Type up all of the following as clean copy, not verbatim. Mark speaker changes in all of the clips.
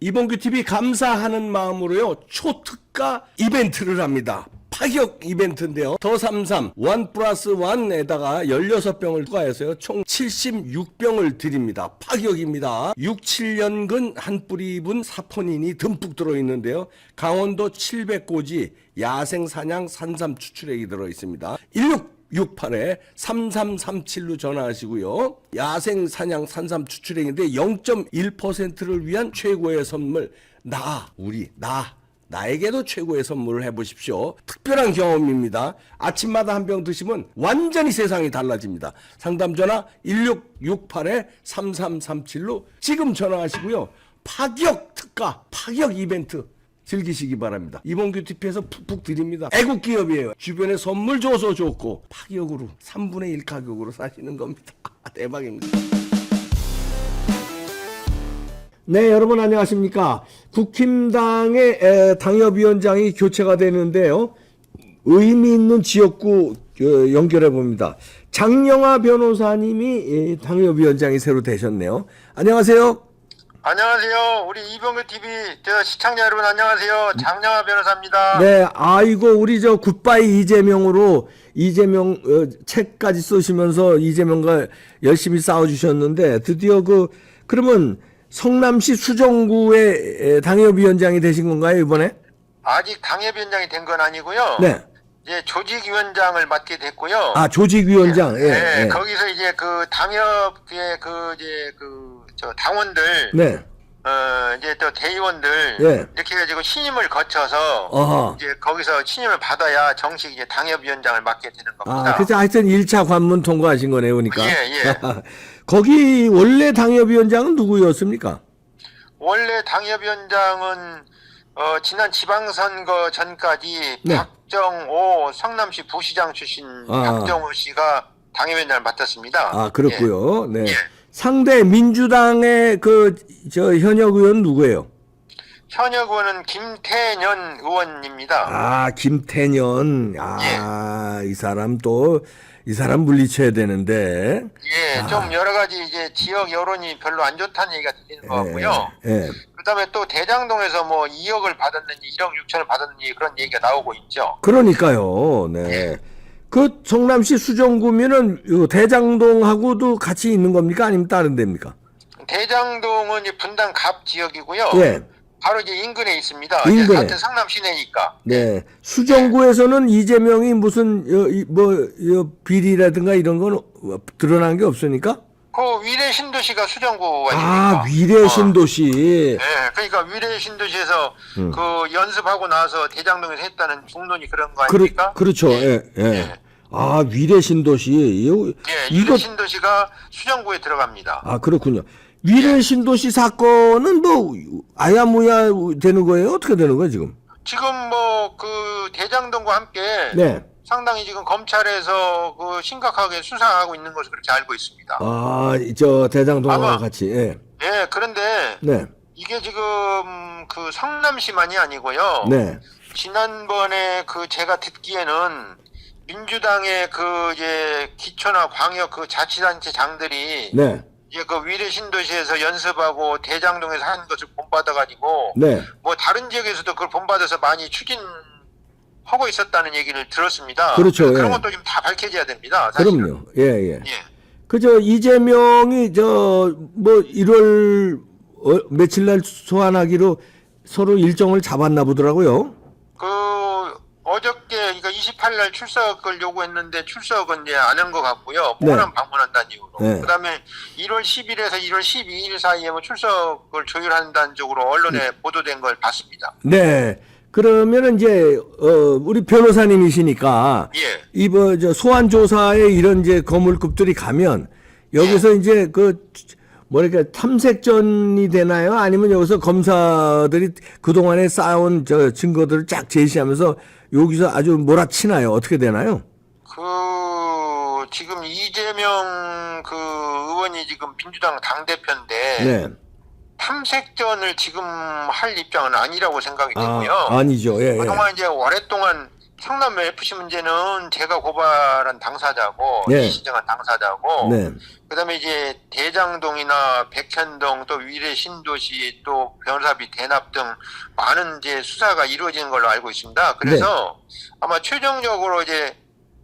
Speaker 1: 이봉규 TV 감사하는 마음으로요 초특가 이벤트를 합니다. 파격 이벤트인데요. 더 삼삼 1+1에다가 16병을 추가해서요 총 76병을 드립니다. 파격입니다. 6, 7년근 한 뿌리 입은 사포닌이 듬뿍 들어있는데요. 강원도 700고지 야생사냥 산삼 추출액이 들어있습니다. 1668에 3337로 전화하시고요. 야생사냥 산삼 추출액인데 0.1%를 위한 최고의 선물 나에게도 최고의 선물을 해보십시오. 특별한 경험입니다. 아침마다 한 병 드시면 완전히 세상이 달라집니다. 상담전화 1668-3337로 지금 전화하시고요. 파격 특가, 파격 이벤트 즐기시기 바랍니다. 이봉규 TV에서 푹푹 드립니다. 애국기업이에요. 주변에 선물 줘서 좋고 파격으로 3분의 1 가격으로 사시는 겁니다. 대박입니다. 네, 여러분 안녕하십니까. 국힘당의 당협위원장이 교체가 되는데요. 의미 있는 지역구 연결해 봅니다. 장영하 변호사님이 당협위원장이 새로 되셨네요. 안녕하세요.
Speaker 2: 안녕하세요. 우리 이봉규 TV 시청자 여러분 안녕하세요. 장영하 변호사입니다.
Speaker 1: 네, 아이고 우리 저 굿바이 이재명으로 이재명 책까지 쓰시면서 이재명과 열심히 싸워주셨는데 드디어 그러면 성남시 수정구의 당협위원장이 되신 건가요, 이번에?
Speaker 2: 아직 당협위원장이 된 건 아니고요.
Speaker 1: 네.
Speaker 2: 이제 조직위원장을 맡게 됐고요.
Speaker 1: 아, 조직위원장.
Speaker 2: 네.
Speaker 1: 예.
Speaker 2: 거기서 이제 당협의 당원들,
Speaker 1: 네.
Speaker 2: 이제 또 대의원들
Speaker 1: 예.
Speaker 2: 이렇게 해가지고 신임을 거쳐서
Speaker 1: 어허.
Speaker 2: 이제 거기서 신임을 받아야 정식 이제 당협위원장을 맡게 되는 겁니다.
Speaker 1: 아, 그래서 하여튼 1차 관문 통과하신 거네요, 보니까.
Speaker 2: 예.
Speaker 1: 거기 원래 당협위원장은 누구였습니까?
Speaker 2: 원래 당협위원장은 지난 지방선거 전까지
Speaker 1: 네.
Speaker 2: 박정호 성남시 부시장 출신 박정호 씨가 당협위원장을 맡았습니다.
Speaker 1: 아, 그렇고요. 네.
Speaker 2: 예.
Speaker 1: 상대 민주당의 현역 의원 누구예요?
Speaker 2: 현역 의원은 김태년 의원입니다.
Speaker 1: 아, 김태년. 아, 이 사람 물리쳐야 되는데.
Speaker 2: 예, 좀 여러 가지 이제 지역 여론이 별로 안 좋다는 얘기가 들리는 것 같고요.
Speaker 1: 예.
Speaker 2: 그다음에 또 대장동에서 뭐 2억을 받았는지 1억 6천을 받았는지 그런 얘기가 나오고 있죠.
Speaker 1: 그러니까요. 네.
Speaker 2: 예.
Speaker 1: 그 성남시 수정구면은 대장동하고도 같이 있는 겁니까? 아니면 다른 데입니까?
Speaker 2: 대장동은 이제 분당 갑 지역이고요.
Speaker 1: 예.
Speaker 2: 바로 이제 인근에 있습니다.
Speaker 1: 인근에.
Speaker 2: 같은 성남 시내니까.
Speaker 1: 네. 수정구에서는 이재명이 무슨 비리라든가 이런 건 드러난 게 없으니까?
Speaker 2: 그 위례 신도시가 수정구 아닙니까?
Speaker 1: 아, 위례 신도시.
Speaker 2: 네, 그러니까 위례 신도시에서 그 연습하고 나서 대장동에서 했다는 중론이 그런 거 아닙니까?
Speaker 1: 그렇죠. 예. 아, 위례 신도시.
Speaker 2: 위례 신도시가 수정구에 들어갑니다.
Speaker 1: 아, 그렇군요. 위례 신도시 사건은 아야무야 되는 거예요? 어떻게 되는 거예요, 지금?
Speaker 2: 지금 뭐 그 대장동과 함께
Speaker 1: 네.
Speaker 2: 상당히 지금 검찰에서 그 심각하게 수사하고 있는 것을 그렇게 알고 있습니다.
Speaker 1: 아, 대장동하고 같이. 예.
Speaker 2: 예, 그런데
Speaker 1: 네.
Speaker 2: 이게 지금 그 성남시만이 아니고요.
Speaker 1: 네.
Speaker 2: 지난번에 제가 듣기에는 민주당의 이제 기초나 광역 자치단체 장들이
Speaker 1: 네.
Speaker 2: 이제 위례 신도시에서 연습하고 대장동에서 한 것을 본받아가지고
Speaker 1: 네.
Speaker 2: 뭐 다른 지역에서도 그걸 본받아서 많이 추진하고 있었다는 얘기를 들었습니다.
Speaker 1: 그렇죠.
Speaker 2: 그런
Speaker 1: 예.
Speaker 2: 것도 좀 다 밝혀져야 됩니다. 사실은.
Speaker 1: 그럼요. 예.
Speaker 2: 예.
Speaker 1: 이재명이 1월 며칠 날 소환하기로 서로 일정을 잡았나 보더라고요.
Speaker 2: 어저께 그러니까 28일 날 출석을 요구했는데 출석은 이제 안 한 것 같고요.
Speaker 1: 네.
Speaker 2: 호남 방문한다는 이유로.
Speaker 1: 네.
Speaker 2: 그다음에 1월 10일에서 1월 12일 사이에 뭐 출석을 조율한다는 쪽으로 언론에 보도된 걸 봤습니다.
Speaker 1: 네. 그러면은 이제 우리 변호사님이시니까
Speaker 2: 예.
Speaker 1: 소환 조사에 이런 거물급들이 가면 여기서 이제 탐색전이 되나요? 아니면 여기서 검사들이 그동안에 쌓아온 증거들을 쫙 제시하면서 여기서 아주 몰아치나요? 어떻게 되나요?
Speaker 2: 지금 이재명 의원이 지금 민주당 당대표인데
Speaker 1: 네.
Speaker 2: 탐색전을 지금 할 입장은 아니라고 생각이 되고요.
Speaker 1: 아니죠. 예.
Speaker 2: 그동안 이제 오랫동안 성남 FC 문제는 제가 고발한 당사자고
Speaker 1: 네.
Speaker 2: 시정한 당사자고
Speaker 1: 네.
Speaker 2: 그다음에 이제 대장동이나 백현동 또 위례 신도시 또 변호사비 대납 등 많은 이제 수사가 이루어지는 걸로 알고 있습니다. 그래서 아마 최종적으로 이제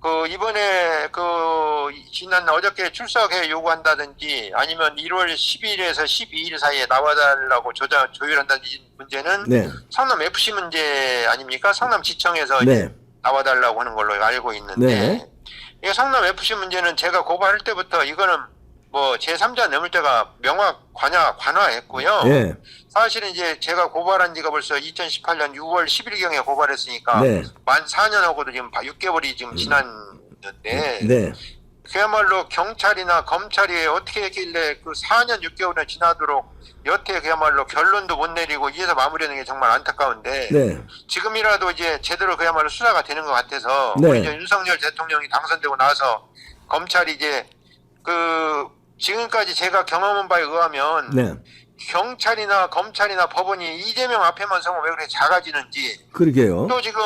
Speaker 2: 그 이번에 그 지난 어저께 출석해 요구한다든지 아니면 1월 10일에서 12일 사이에 나와달라고 조율한다든지 문제는
Speaker 1: 네.
Speaker 2: 성남 FC 문제 아닙니까? 성남지청에서
Speaker 1: 네.
Speaker 2: 이제 나와달라고 하는 걸로 알고 있는데
Speaker 1: 네.
Speaker 2: 이 성남 FC 문제는 제가 고발할 때부터 이거는 뭐 제3자 뇌물죄가 관화했고요.
Speaker 1: 네.
Speaker 2: 사실은 이제 제가 고발한 지가 벌써 2018년 6월 10일경에 고발했으니까
Speaker 1: 네.
Speaker 2: 만 4년하고도 지금 6개월이 지금 지났는데
Speaker 1: 네.
Speaker 2: 그야말로 경찰이나 검찰이 어떻게 했길래 그 4년 6개월이 지나도록 여태 그야말로 결론도 못 내리고 이에서 마무리하는 게 정말 안타까운데
Speaker 1: 네.
Speaker 2: 지금이라도 이제 제대로 그야말로 수사가 되는 것 같아서
Speaker 1: 네.
Speaker 2: 우리 이제 윤석열 대통령이 당선되고 나서 검찰이 이제 그 지금까지 제가 경험한 바에 의하면
Speaker 1: 네.
Speaker 2: 경찰이나 검찰이나 법원이 이재명 앞에만 서면 왜 그렇게 작아지는지
Speaker 1: 그러게요.
Speaker 2: 또 지금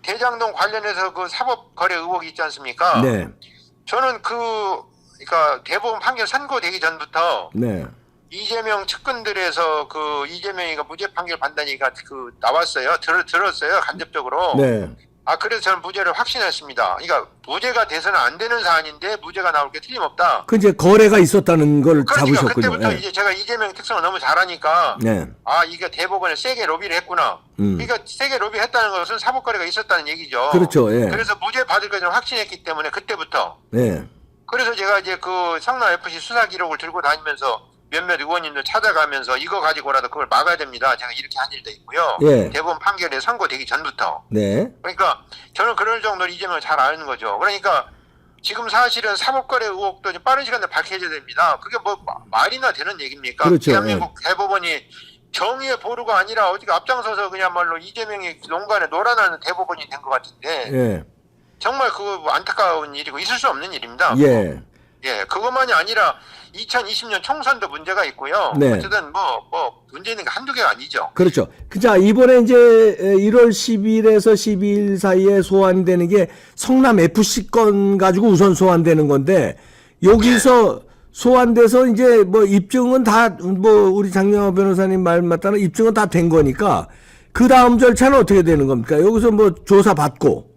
Speaker 2: 대장동 관련해서 그 사법거래 의혹이 있지 않습니까?
Speaker 1: 네.
Speaker 2: 저는 그러니까 대법원 판결 선고되기 전부터
Speaker 1: 네.
Speaker 2: 이재명 측근들에서 그 이재명이가 무죄 판결 판단이가 그 나왔어요. 들었어요. 간접적으로.
Speaker 1: 네.
Speaker 2: 그래서 저는 무죄를 확신했습니다. 그러니까 무죄가 돼서는 안 되는 사안인데 무죄가 나올 게 틀림없다.
Speaker 1: 그 이제 거래가 있었다는 걸
Speaker 2: 그러니까
Speaker 1: 잡으셨군요.
Speaker 2: 그때부터
Speaker 1: 네.
Speaker 2: 이제 제가 이재명 특성을 너무 잘 아니까
Speaker 1: 네.
Speaker 2: 이게 대법원에 세게 로비를 했구나.
Speaker 1: 음.
Speaker 2: 그러니까 세게 로비했다는 것은 사법거래가 있었다는 얘기죠.
Speaker 1: 그렇죠. 예.
Speaker 2: 그래서 무죄 받을 것을 확신했기 때문에 그때부터.
Speaker 1: 네.
Speaker 2: 그래서 제가 이제 그 성남 FC 수사 기록을 들고 다니면서 몇몇 의원님들 찾아가면서 이거 가지고라도 그걸 막아야 됩니다. 제가 이렇게 한 일도 있고요.
Speaker 1: 예.
Speaker 2: 대법원 판결에 선고되기 전부터.
Speaker 1: 네.
Speaker 2: 그러니까 저는 그럴 정도로 이재명을 잘 아는 거죠. 그러니까 지금 사실은 사법거래 의혹도 이제 빠른 시간에 밝혀져야 됩니다. 그게 뭐 말이나 되는 얘기입니까?
Speaker 1: 그렇죠.
Speaker 2: 대한민국 대법원이 정의의 보루가 아니라 어디 앞장서서 그냥말로 이재명이 농간에 놀아나는 대법원이 된 것 같은데
Speaker 1: 예.
Speaker 2: 정말 그거 안타까운 일이고 있을 수 없는 일입니다.
Speaker 1: 예.
Speaker 2: 예, 그것만이 아니라 2020년 총선도 문제가 있고요.
Speaker 1: 네.
Speaker 2: 어쨌든 뭐 문제 있는 게 한두 개가 아니죠.
Speaker 1: 그렇죠. 자, 이번에 이제 1월 10일에서 12일 사이에 소환되는 게 성남 FC 건 가지고 우선 소환되는 건데 여기서 소환돼서 이제 뭐 입증은 다 뭐 우리 장영하 변호사님 말 맞다는 입증은 다 된 거니까 그 다음 절차는 어떻게 되는 겁니까? 여기서 뭐 조사 받고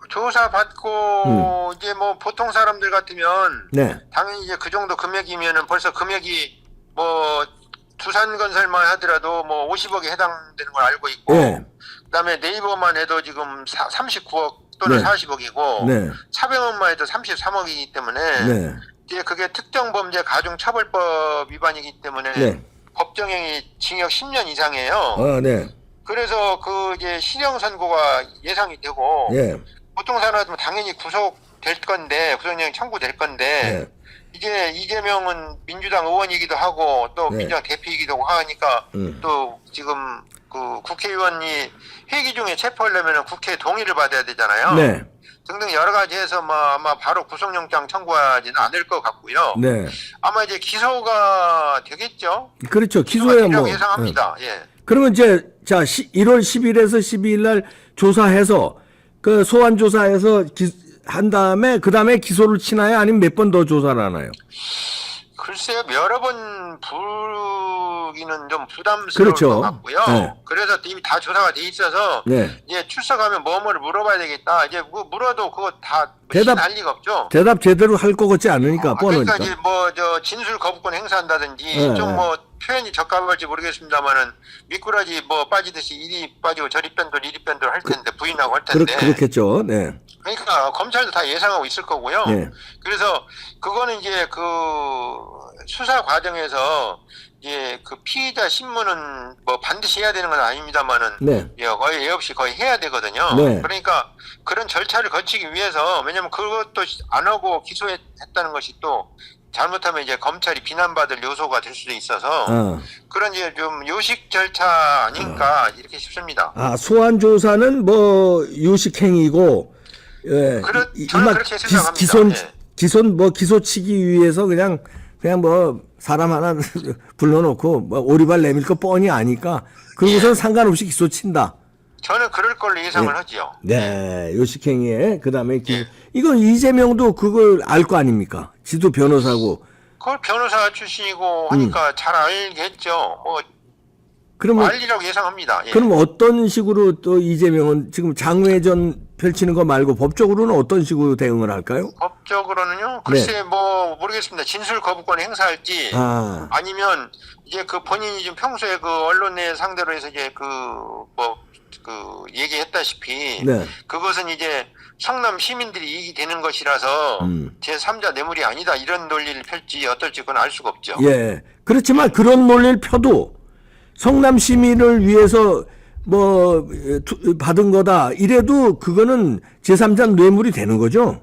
Speaker 2: 조사 받고 이제 뭐 보통 사람들 같으면
Speaker 1: 네.
Speaker 2: 당연히 이제 그 정도 금액이면은 벌써 금액이 뭐 두산건설만 하더라도 뭐 50억에 해당되는 걸 알고 있고
Speaker 1: 네.
Speaker 2: 그다음에 네이버만 해도 지금 39억 또는
Speaker 1: 네.
Speaker 2: 40억이고
Speaker 1: 네.
Speaker 2: 차병원만 해도 33억이기 때문에
Speaker 1: 네.
Speaker 2: 이제 그게 특정범죄 가중처벌법 위반이기 때문에
Speaker 1: 네.
Speaker 2: 법정형이 징역 10년 이상이에요.
Speaker 1: 네.
Speaker 2: 그래서 그 이제 실형 선고가 예상이 되고
Speaker 1: 예.
Speaker 2: 보통 사람은 당연히 구속될 건데 구속영장 청구될 건데 이제 이재명은 민주당 의원이기도 하고 또
Speaker 1: 네.
Speaker 2: 민주당 대표이기도 하니까 또 지금 그 국회의원이 회기 중에 체포하려면 국회 동의를 받아야 되잖아요.
Speaker 1: 네.
Speaker 2: 등등 여러 가지 해서 아마 바로 구속영장 청구하지는 않을 것 같고요.
Speaker 1: 네.
Speaker 2: 아마 이제 기소가 되겠죠.
Speaker 1: 그렇죠.
Speaker 2: 기소가
Speaker 1: 기소야
Speaker 2: 되라고
Speaker 1: 뭐.
Speaker 2: 예상합니다. 예.
Speaker 1: 그러면 이제 자 1월 10일에서 12일 날 조사해서 그 소환 조사해서 한 다음에 그 다음에 기소를 치나요? 아니면 몇 번 더 조사를 하나요?
Speaker 2: 글쎄요, 여러 번 부르기는 좀 부담스러울
Speaker 1: 그렇죠.
Speaker 2: 것 같고요.
Speaker 1: 네.
Speaker 2: 그래서 이미 다 조사가 돼 있어서
Speaker 1: 네.
Speaker 2: 이제 출석하면 뭐뭐를 물어봐야 되겠다. 이제 물어도 그거 다
Speaker 1: 대답-
Speaker 2: 할 리가 없죠.
Speaker 1: 대답 제대로 할 것 같지 않으니까
Speaker 2: 그러니까
Speaker 1: 뻔하니까.
Speaker 2: 이제 뭐 저 진술 거부권 행사한다든지
Speaker 1: 네,
Speaker 2: 좀
Speaker 1: 네.
Speaker 2: 뭐 표현이 적합할지 모르겠습니다만은 미꾸라지 뭐 빠지듯이 이리 빠지고 저리 뺀돌 이리 뺀돌 할 텐데 부인하고 할 텐데.
Speaker 1: 그렇겠죠. 네.
Speaker 2: 그러니까 검찰도 다 예상하고 있을 거고요.
Speaker 1: 네.
Speaker 2: 그래서 그거는 이제 그 수사 과정에서 이제 그 피의자 신문은 뭐 반드시 해야 되는 건 아닙니다만은
Speaker 1: 네.
Speaker 2: 거의 예 없이 거의 해야 되거든요.
Speaker 1: 네.
Speaker 2: 그러니까 그런 절차를 거치기 위해서 왜냐면 그것도 안 하고 기소했다는 것이 또 잘못하면 이제 검찰이 비난받을 요소가 될 수도 있어서 그런 이제 좀 요식 절차 아닌가 이렇게 싶습니다.
Speaker 1: 소환 조사는 뭐 유식행위고 예.
Speaker 2: 저는 그렇게 생각합니다.
Speaker 1: 기소치기 위해서 그냥 뭐 사람 하나 불러놓고 뭐 오리발 내밀 거 뻔히 아니까 그러고선 상관없이 기소 친다.
Speaker 2: 저는 그럴 걸로 예상을
Speaker 1: 예.
Speaker 2: 하지요.
Speaker 1: 네, 요식행위에 그다음에
Speaker 2: 예.
Speaker 1: 이건 이재명도 그걸 알 거 아닙니까? 지도 변호사고.
Speaker 2: 그걸 변호사 출신이고 하니까 잘 알겠죠. 뭐
Speaker 1: 그러면
Speaker 2: 알리라고 예상합니다. 예.
Speaker 1: 그럼 어떤 식으로 또 이재명은 지금 장외전 펼치는 거 말고 법적으로는 어떤 식으로 대응을 할까요?
Speaker 2: 법적으로는요. 글쎄 뭐 모르겠습니다. 진술 거부권 행사할지
Speaker 1: 아,
Speaker 2: 아니면 이제 그 본인이 좀 평소에 그 언론에 상대로 해서 이제 얘기했다시피
Speaker 1: 네.
Speaker 2: 그것은 이제 성남 시민들이 이익이 되는 것이라서 제3자 뇌물이 아니다 이런 논리를 펼지 어떨지 그건 알 수가 없죠.
Speaker 1: 예. 그렇지만 그런 논리를 펴도 성남 시민을 위해서 받은 거다 이래도 그거는 제3자 뇌물이 되는 거죠?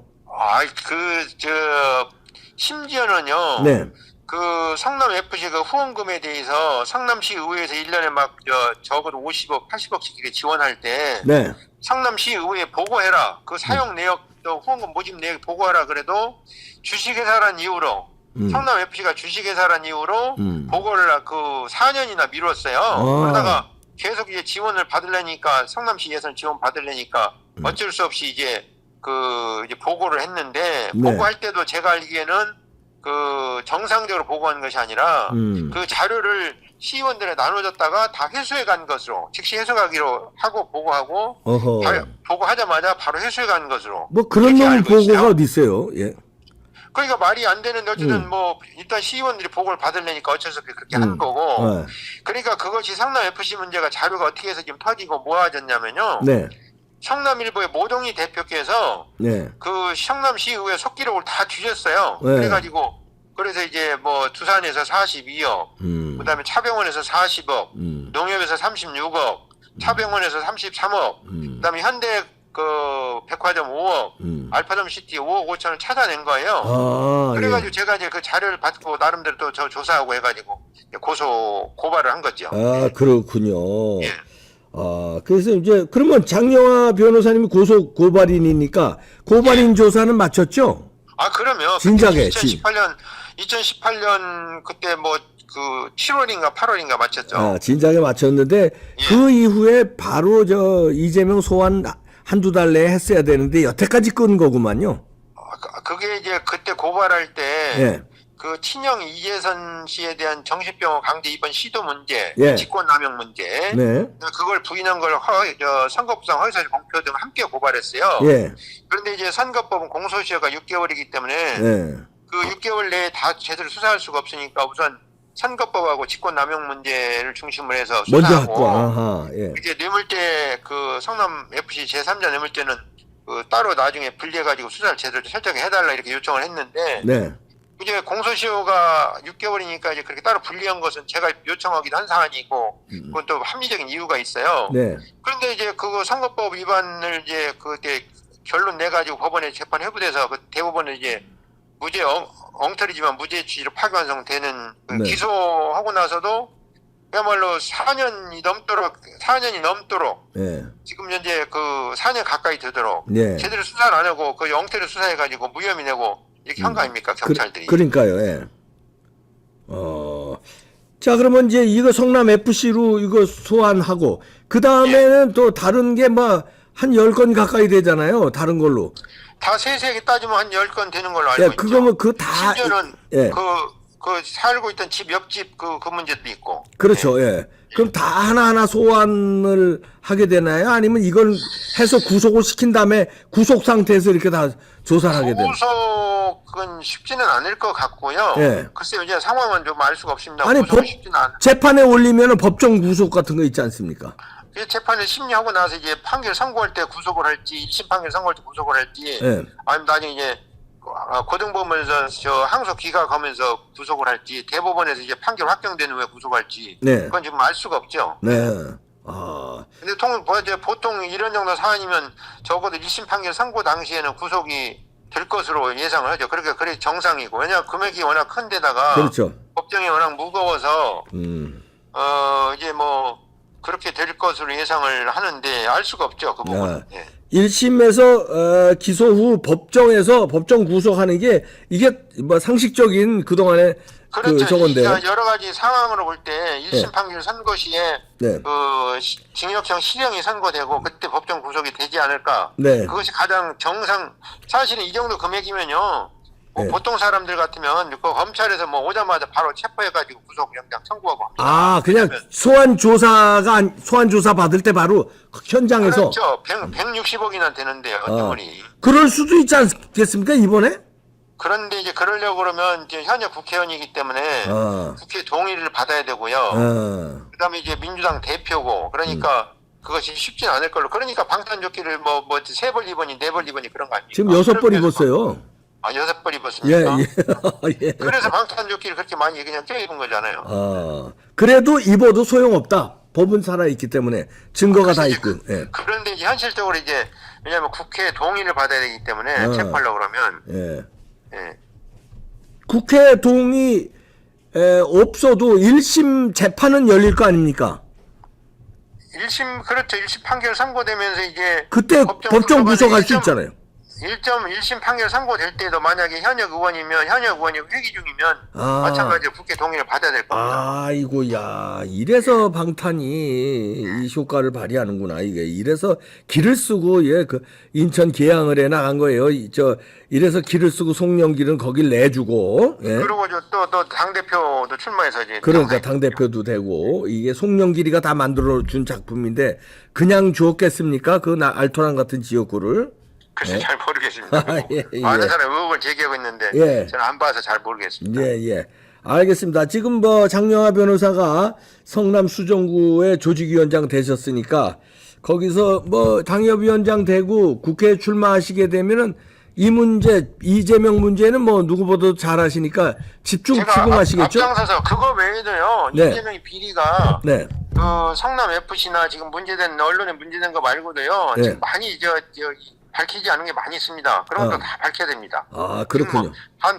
Speaker 2: 심지어는요.
Speaker 1: 네.
Speaker 2: 그 성남 FC 그 후원금에 대해서 성남시 의회에서 1년에 막 적어도 50억, 80억씩 이렇게 지원할 때
Speaker 1: 네.
Speaker 2: 성남시 의회에 보고해라. 그 사용 내역 또 후원금 모집 내역 보고하라 그래도 주식회사란 이유로 성남 FC가 주식회사란 이유로 보고를 그 4년이나 미뤘어요. 그러다가 계속 이제 지원을 받으려니까 성남시 예산 지원 받으려니까 어쩔 수 없이 이제 보고를 했는데
Speaker 1: 네.
Speaker 2: 보고할 때도 제가 알기에는 그 정상적으로 보고한 것이 아니라 그 자료를 시의원들에 나눠줬다가 다 회수해 간 것으로 즉시 회수하기로 하고 보고하고 보고하자마자 바로 회수해 간 것으로
Speaker 1: 뭐 그런 놈 보고가 어디 있어요? 예.
Speaker 2: 그러니까 말이 안 되는데 어쨌든 뭐 일단 시의원들이 보고를 받으려니까 어쩔 수 없이 그렇게 한 거고 그러니까 그것이 성남 FC 문제가 자료가 어떻게 해서 지금 터지고 모아졌냐면요.
Speaker 1: 네.
Speaker 2: 성남일보의 모동희 대표께서
Speaker 1: 네.
Speaker 2: 그 성남시의회 속기록을 다 뒤졌어요.
Speaker 1: 네.
Speaker 2: 그래가지고 그래서 이제 뭐 두산에서 42억, 그다음에 차병원에서 40억, 농협에서 36억, 차병원에서 33억, 그다음에 현대 그 백화점 5억, 알파점 시티 5억 5천을 찾아낸 거예요. 그래가지고 제가 이제 그 자료를 받고 나름대로 또 저 조사하고 해가지고 고발을 한 거죠.
Speaker 1: 아, 그렇군요.
Speaker 2: 예.
Speaker 1: 그래서 이제 그러면 장영하 변호사님이 고발인이니까 고발인 조사는 마쳤죠?
Speaker 2: 그러면
Speaker 1: 진작에
Speaker 2: 2018년 그때 뭐 그 7월인가 8월인가 마쳤죠.
Speaker 1: 진작에 마쳤는데 그 이후에 바로 이재명 소환 한두 달 내에 했어야 되는데 여태까지 끈 거구만요.
Speaker 2: 그게 이제 그때 고발할 때 그 친형 이재선 씨에 대한 정신병원 강제 입원 시도 문제, 직권남용 문제, 그걸 부인한 걸 선거법상 허위사실 공표 등 함께 고발했어요. 그런데 이제 선거법은 공소시효가 6개월이기 때문에 그 6개월 내에 다 제대로 수사할 수가 없으니까 우선 선거법하고 직권남용 문제를 중심으로 해서 수사하고 이제 뇌물죄 그 성남 FC 제3자 뇌물죄는 그 따로 나중에 분리해가지고 수사를 제대로 철저하게 해달라 이렇게 요청을 했는데 이제 공소시효가 6개월이니까 이제 그렇게 따로 분리한 것은 제가 요청하기도 한 사안이고 그건 또 합리적인 이유가 있어요. 그런데 이제 그거 선거법 위반을 이제 그때 결론 내가지고 법원에 재판 회부돼서 그 대법원은 이제 무죄 엉터리지만 무죄 취지로 파기환송되는 기소하고 나서도 그야말로 4년이 넘도록 지금 현재 그 4년 가까이 되도록 제대로 수사를 안 하고 그 엉터리 수사해가지고 무혐의 내고 이렇게 한 거 아닙니까 경찰들이.
Speaker 1: 그러니까요. 자, 그러면 이제 이거 성남 FC로 이거 소환하고 그 다음에는 또 다른 게 뭐 한 10건 가까이 되잖아요. 다른 걸로.
Speaker 2: 다 세세하게 따지면 한 10건 되는 걸로 알고 있죠.
Speaker 1: 그거 뭐 다
Speaker 2: 심지어는 그 살고 있던 집 옆집 그 문제도 있고.
Speaker 1: 그렇죠. 그럼 다 하나하나 소환을 하게 되나요? 아니면 이걸 해서 구속을 시킨 다음에 구속 상태에서 이렇게 다 조사를 하게 되나요?
Speaker 2: 구속은 쉽지는 않을 것 같고요. 글쎄요, 이제 상황은 좀 알 수가 없습니다.
Speaker 1: 아니,
Speaker 2: 쉽지는 않...
Speaker 1: 재판에 올리면 법정 구속 같은 거 있지 않습니까?
Speaker 2: 재판을 심리하고 나서 이제 판결 선고할 때 구속을 할지, 1심 판결 선고할 때 구속을 할지, 아니면 나중에 이제 고등법원에서 항소 기각하면서 구속을 할지, 대법원에서 이제 판결 확정된 후에 구속할지, 그건 지금 알 수가 없죠. 근데 보통 이런 정도 사안이면 적어도 1심 판결 선고 당시에는 구속이 될 것으로 예상을 하죠. 그래 정상이고. 왜냐하면 금액이 워낙 큰데다가 법정이 워낙 무거워서 이제 뭐 그렇게 될 것으로 예상을 하는데 알 수가 없죠. 그 부분은. 예.
Speaker 1: 1심에서 기소 후 법정에서 법정 구속하는 게 이게 뭐 상식적인 그동안의
Speaker 2: 그렇죠.
Speaker 1: 그 저건데.
Speaker 2: 여러 가지 상황으로 볼 때 1심
Speaker 1: 네.
Speaker 2: 판결 선고 시에
Speaker 1: 네.
Speaker 2: 징역형 실형이 선고되고 그때 법정 구속이 되지 않을까.
Speaker 1: 네.
Speaker 2: 그것이 가장 정상. 사실은 이 정도 금액이면요. 뭐
Speaker 1: 네.
Speaker 2: 보통 사람들 같으면 그 검찰에서 뭐 오자마자 바로 체포해가지고 구속영장 청구하고 합니다.
Speaker 1: 아, 그냥 소환 조사 받을 때 바로 현장에서.
Speaker 2: 그렇죠. 160억이나 되는데요. 돈이.
Speaker 1: 그럴 수도 있지 않겠습니까, 이번에?
Speaker 2: 그런데 이제 그러려고 그러면 이제 현역 국회의원이기 때문에 국회 동의를 받아야 되고요. 그다음에 이제 민주당 대표고 그러니까 그것이 쉽진 않을 걸로. 그러니까 방탄조끼를 뭐 3벌 입으니 4벌 입으니 그런 거 아닙니까?
Speaker 1: 지금 6벌 입었어요.
Speaker 2: 아, 6벌 입었습니까?
Speaker 1: 예, 예.
Speaker 2: 그래서 방탄조끼를 그렇게 많이 그냥 껴입은 거잖아요.
Speaker 1: 그래도 입어도 소용없다. 법은 살아있기 때문에 증거가 다 있고. 예.
Speaker 2: 그런데 이제 현실적으로 이제 왜냐하면 국회 동의를 받아야 되기 때문에 체포하려고 그러면
Speaker 1: 예. 국회 동의 없어도 1심 재판은 열릴 거 아닙니까?
Speaker 2: 1심 그렇죠. 1심 판결 선고되면서 이제
Speaker 1: 그때 법정 구속할 수 있잖아요.
Speaker 2: 1심 판결 선고될 때도 만약에 현역 의원이면 현역 의원이 회기 중이면 마찬가지로 국회 동의를 받아야 될 겁니다.
Speaker 1: 아이고, 야, 이래서 방탄이 이 효과를 발휘하는구나. 이래서 길을 쓰고 그 인천 계양을에 나간 거예요. 이래서 길을 쓰고 송영길은 거길 내주고. 예.
Speaker 2: 그리고 또 당 대표도 출마해서 이제
Speaker 1: 그러니까 당 대표도 되고 이게 송영길이가 다 만들어 준 작품인데 그냥 주었겠습니까? 그 알토란 같은 지역구를.
Speaker 2: 글쎄 잘 모르겠습니다.
Speaker 1: 예.
Speaker 2: 많은 사람이 의혹을 제기하고 있는데 저는 안 봐서 잘 모르겠습니다.
Speaker 1: 예. 알겠습니다. 지금 장영하 변호사가 성남 수정구의 조직위원장 되셨으니까 거기서 당협위원장 되고 국회에 출마하시게 되면은 이 문제, 이재명 문제는 누구보다도 잘 아시니까 집중 추궁하시겠죠?
Speaker 2: 앞장서서 그거 외에도요.
Speaker 1: 네.
Speaker 2: 이재명의 비리가
Speaker 1: 네.
Speaker 2: 성남 FC나 지금 문제된 언론에 문제된 거 말고도요.
Speaker 1: 네.
Speaker 2: 지금 많이 밝히지 않은 게 많이 있습니다. 그런 것도 다 밝혀야 됩니다.
Speaker 1: 아, 그렇군요.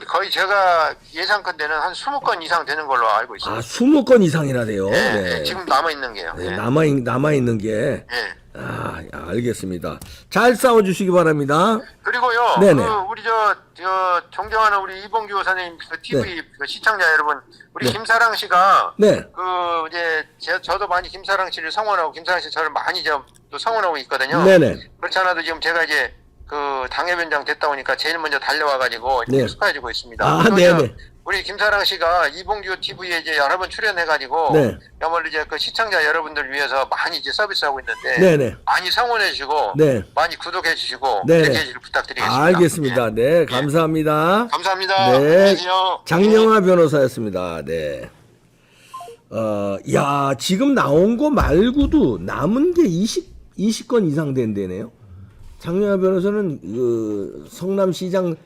Speaker 2: 거의 제가 예상컨대는 한 20건 이상 되는 걸로 알고 있습니다.
Speaker 1: 20건 이상이나 돼요.
Speaker 2: 네. 지금 남아있는 게요.
Speaker 1: 네, 남아있는 게.
Speaker 2: 네.
Speaker 1: 알겠습니다. 잘 싸워주시기 바랍니다.
Speaker 2: 그리고요,
Speaker 1: 네네.
Speaker 2: 우리 존경하는 우리 이봉규 선생님 TV 시청자 여러분, 우리
Speaker 1: 네.
Speaker 2: 김사랑 씨가
Speaker 1: 네.
Speaker 2: 저도 많이 김사랑 씨를 성원하고 김사랑 씨 저를 많이 또 성원하고 있거든요.
Speaker 1: 네네.
Speaker 2: 그렇지 않아도 지금 제가 이제 당협위원장 됐다 보니까 제일 먼저 달려와가지고
Speaker 1: 네.
Speaker 2: 축하해주고 있습니다.
Speaker 1: 네네.
Speaker 2: 우리 김사랑 씨가 이봉규 TV에 이제 여러 번 출연해가지고
Speaker 1: 네.
Speaker 2: 야말로 이제 그 시청자 여러분들 위해서 많이 이제 서비스하고 있는데
Speaker 1: 네네.
Speaker 2: 많이 성원해주시고
Speaker 1: 네.
Speaker 2: 많이 구독해주시고
Speaker 1: 네네.
Speaker 2: 얘기해주시길 부탁드리겠습니다.
Speaker 1: 알겠습니다. 네, 감사합니다.
Speaker 2: 감사합니다.
Speaker 1: 네,
Speaker 2: 안녕하세요.
Speaker 1: 장영하 변호사였습니다. 네. 지금 나온 거 말고도 남은 게 20건 이상 된대네요. 장영하 변호사는 성남시장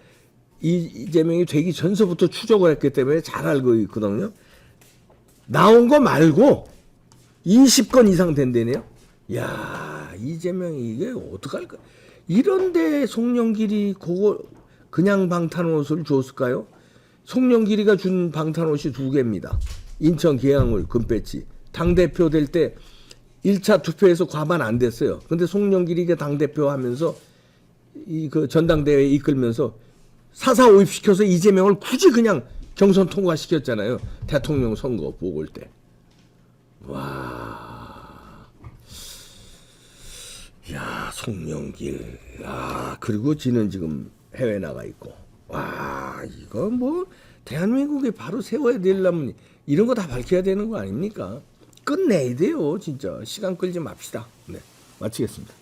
Speaker 1: 이재명이 되기 전서부터 추적을 했기 때문에 잘 알고 있거든요. 나온 거 말고 20건 이상 된대네요. 야, 이재명이 이게 어떡할까? 이런데 송영길이 그거 그냥 방탄옷을 줬을까요? 송영길이가 준 방탄옷이 2개입니다. 인천 계양을 금배지. 당대표 될 때 1차 투표에서 과반 안 됐어요. 근데 송영길이가 당대표 하면서 그 전당대회 이끌면서 사사 오입시켜서 이재명을 굳이 그냥 경선 통과시켰잖아요. 대통령 선거 보고 올 때. 와. 야, 송영길. 그리고 지는 지금 해외 나가 있고. 와, 이거 대한민국에 바로 세워야 되려면 이런 거 다 밝혀야 되는 거 아닙니까? 끝내야 돼요, 진짜. 시간 끌지 맙시다. 네, 마치겠습니다.